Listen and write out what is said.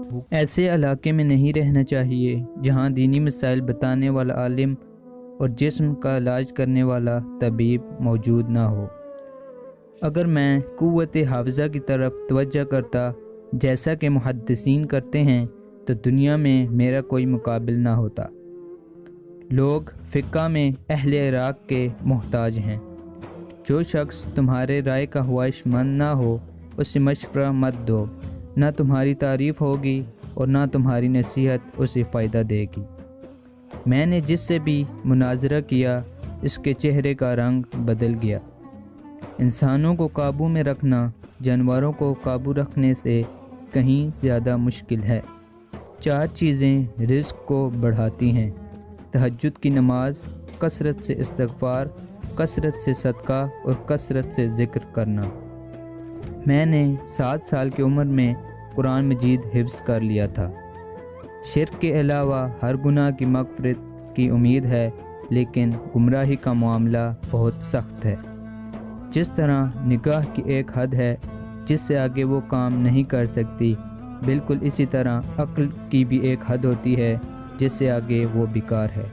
ایسے علاقے میں نہیں رہنا چاہیے جہاں دینی مسائل بتانے والا عالم اور جسم کا علاج کرنے والا طبیب موجود نہ ہو۔ اگر میں قوت حافظہ کی طرف توجہ کرتا جیسا کہ محدثین کرتے ہیں تو دنیا میں میرا کوئی مقابل نہ ہوتا۔ لوگ فقہ میں اہل عراق کے محتاج ہیں۔ جو شخص تمہارے رائے کا خواہش مند نہ ہو اسے مشورہ مت دو، نہ تمہاری تعریف ہوگی اور نہ تمہاری نصیحت اسے فائدہ دے گی۔ میں نے جس سے بھی مناظرہ کیا اس کے چہرے کا رنگ بدل گیا۔ انسانوں کو قابو میں رکھنا جانوروں کو قابو رکھنے سے کہیں زیادہ مشکل ہے۔ 4 چیزیں رزق کو بڑھاتی ہیں: تہجد کی نماز، کثرت سے استغفار، کثرت سے صدقہ اور کثرت سے ذکر کرنا۔ میں نے 7 سال کی عمر میں قرآن مجید حفظ کر لیا تھا۔ شرک کے علاوہ ہر گناہ کی مغفرت کی امید ہے، لیکن گمراہی کا معاملہ بہت سخت ہے۔ جس طرح نگاہ کی ایک حد ہے جس سے آگے وہ کام نہیں کر سکتی، بالکل اسی طرح عقل کی بھی ایک حد ہوتی ہے جس سے آگے وہ بیکار ہے۔